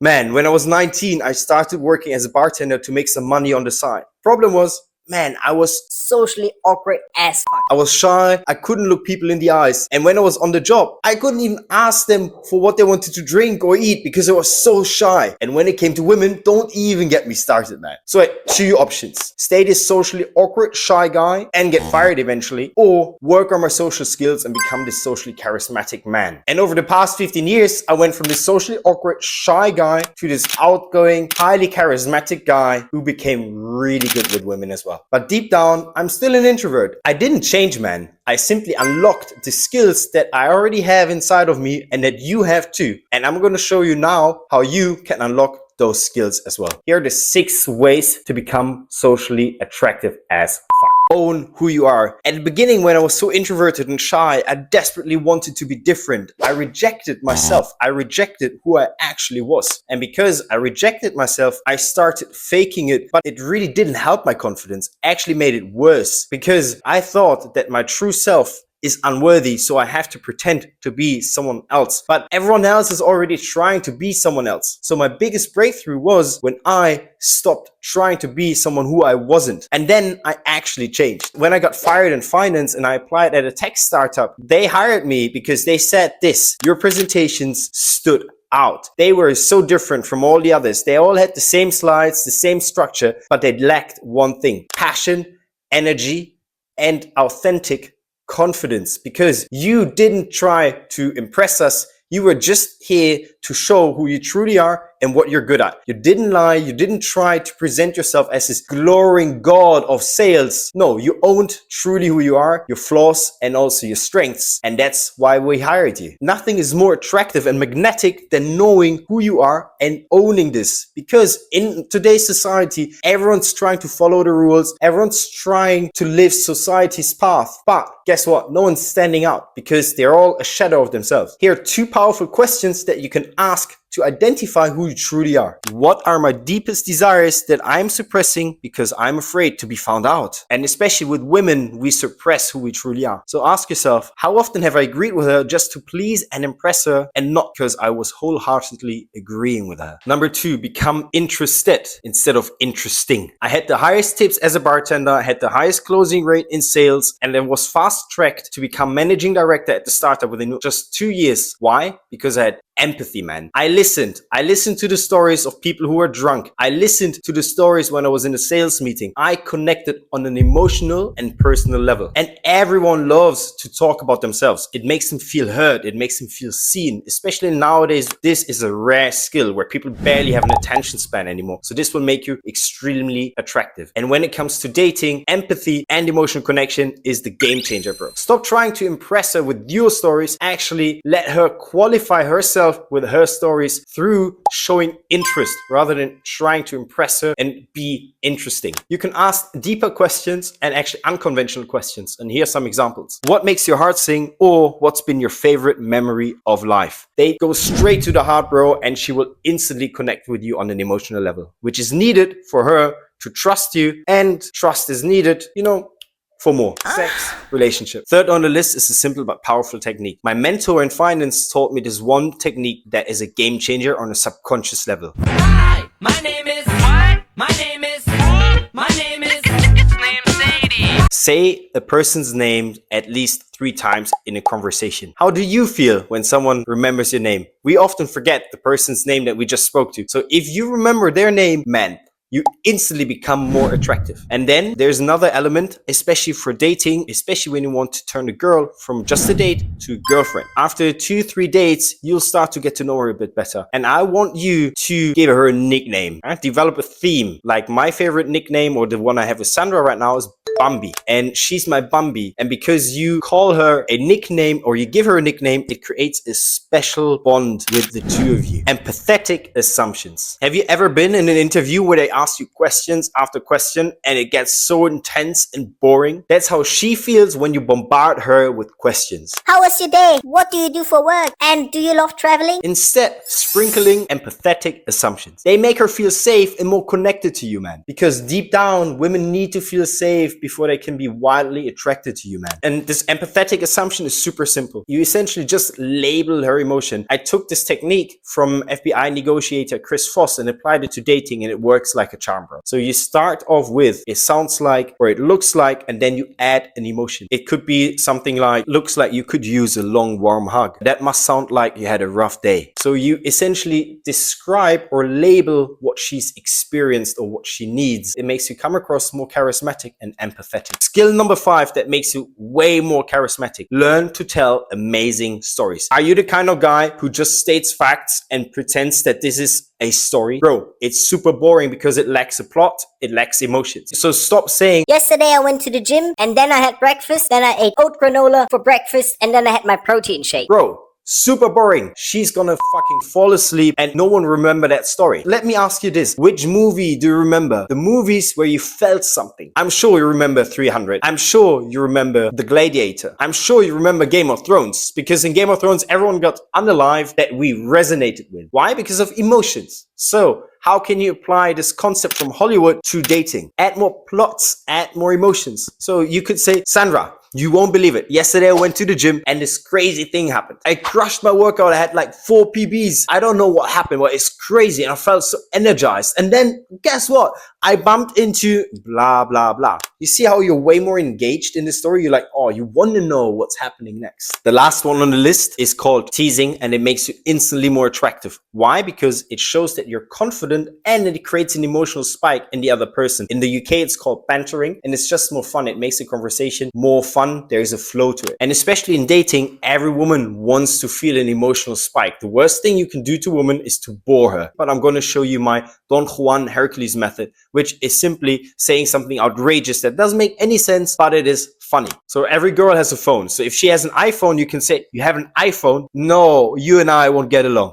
Man, when I was 19, I started working as a bartender to make some money on the side. Problem was, man, I was socially awkward as fuck. I was shy, I couldn't look people in the eyes. And when I was on the job, I couldn't even ask them for what they wanted to drink or eat because I was so shy. And when it came to women, don't even get me started, man. So I had two options. Stay this socially awkward, shy guy and get fired eventually, or work on my social skills and become this socially charismatic man. And over the past 15 years, I went from this socially awkward, shy guy to this outgoing, highly charismatic guy who became really good with women as well. But deep down, I'm still an introvert. I didn't change, man. I simply unlocked the skills that I already have inside of me and that you have too. And I'm going to show you now how you can unlock those skills as well. Here are the 6 ways to become socially attractive as fuck. Own who you are. At the beginning, when I was so introverted and shy, I desperately wanted to be different. I rejected myself. I rejected who I actually was. And because I rejected myself, I started faking it, but it really didn't help my confidence. Actually made it worse because I thought that my true self is unworthy, so I have to pretend to be someone else. But everyone else is already trying to be someone else. So my biggest breakthrough was when I stopped trying to be someone who I wasn't. And then I actually changed. When I got fired in finance and I applied at a tech startup, they hired me because they said this: your presentations stood out. They were so different from all the others. They all had the same slides, the same structure, but they lacked one thing: passion, energy, and authentic confidence, because you didn't try to impress us. You were just here to show who you truly are and what you're good at. You didn't lie. You didn't try to present yourself as this glowing god of sales. No, you owned truly who you are, your flaws and also your strengths. And that's why we hired you. Nothing is more attractive and magnetic than knowing who you are and owning this. Because in today's society, everyone's trying to follow the rules. Everyone's trying to live society's path. But guess what? No one's standing out because they're all a shadow of themselves. Here are 2 powerful questions that you can ask to identify who you truly are. What are my deepest desires that I'm suppressing because I'm afraid to be found out? And especially with women, we suppress who we truly are. So ask yourself, how often have I agreed with her just to please and impress her and not because I was wholeheartedly agreeing with her? Number 2, become interested instead of interesting. I had the highest tips as a bartender, I had the highest closing rate in sales, and then was fast-tracked to become managing director at the startup within just 2 years. Why? Because I had empathy, man. I listened to the stories of people who were drunk. I listened to the stories when I was in a sales meeting. I connected on an emotional and personal level. And everyone loves to talk about themselves. It makes them feel heard. It makes them feel seen. Especially nowadays, this is a rare skill where people barely have an attention span anymore. So this will make you extremely attractive. And when it comes to dating, empathy and emotional connection is the game changer, bro. Stop trying to impress her with your stories. Actually, let her qualify herself with her stories through showing interest rather than trying to impress her and be interesting. You can ask deeper questions and actually unconventional questions. And here are some examples. What makes your heart sing? Or what's been your favorite memory of life? They go straight to the heart, bro, and she will instantly connect with you on an emotional level, which is needed for her to trust you. And trust is needed, for more. Sex, relationship. Third on the list is a simple but powerful technique. My mentor in finance taught me this one technique that is a game changer on a subconscious level. Hi, my name is what? My name is my name is it's named Sadie. Say a person's name at least 3 times in a conversation. How do you feel when someone remembers your name? We often forget the person's name that we just spoke to. So if you remember their name, man, you instantly become more attractive. And then there's another element, especially for dating, especially when you want to turn a girl from just a date to girlfriend. After 2-3 dates, you'll start to get to know her a bit better. And I want you to give her a nickname. Develop a theme. Like my favorite nickname, or the one I have with Sandra right now, is Bambi. And she's my Bambi. And because you call her a nickname or you give her a nickname, it creates a special bond with the two of you. Empathetic assumptions. Have you ever been in an interview where they asks you questions after question and it gets so intense and boring. That's how she feels when you bombard her with questions. How was your day? What do you do for work? And do you love traveling? Instead, sprinkling empathetic assumptions. They make her feel safe and more connected to you, man. Because deep down, women need to feel safe before they can be wildly attracted to you, man. And this empathetic assumption is super simple. You essentially just label her emotion. I took this technique from FBI negotiator Chris Voss and applied it to dating, and it works like a charm, bro. So you start off with, it sounds like, or it looks like, and then you add an emotion. It could be something like, looks like you could use a long warm hug. That must sound like you had a rough day. So you essentially describe or label what she's experienced or what she needs. It makes you come across more charismatic and empathetic. Skill number 5 that makes you way more charismatic. Learn to tell amazing stories. Are you the kind of guy who just states facts and pretends that this is a story? Bro, it's super boring because it lacks a plot, it lacks emotions. So stop saying, Yesterday I went to the gym and then I had breakfast, then I ate oat granola for breakfast, and then I had my protein shake. bro, super boring. She's gonna fucking fall asleep and no one remember that story. Let me ask you this. Which movie do you remember? The movies where you felt something. I'm sure you remember 300. I'm sure you remember The Gladiator. I'm sure you remember Game of Thrones. Because in Game of Thrones, everyone got unalive that we resonated with. Why? Because of emotions. So, how can you apply this concept from Hollywood to dating? Add more plots, add more emotions. So you could say, Sandra, you won't believe it. Yesterday I went to the gym and this crazy thing happened. I crushed my workout. I had like 4 PBs. I don't know what happened, but it's crazy. And I felt so energized. And then guess what? I bumped into blah, blah, blah. You see how you're way more engaged in the story? You're like, oh, you want to know what's happening next. The last one on the list is called teasing, and it makes you instantly more attractive. Why? Because it shows that you're confident and it creates an emotional spike in the other person. In the UK, it's called bantering, and it's just more fun. It makes the conversation more fun. There is a flow to it. And especially in dating, every woman wants to feel an emotional spike. The worst thing you can do to a woman is to bore her. But I'm going to show you my Don Juan Hercules method, which is simply saying something outrageous that doesn't make any sense, but it is funny. So every girl has a phone. So if she has an iPhone, you can say, you have an iPhone? No, you and I won't get along.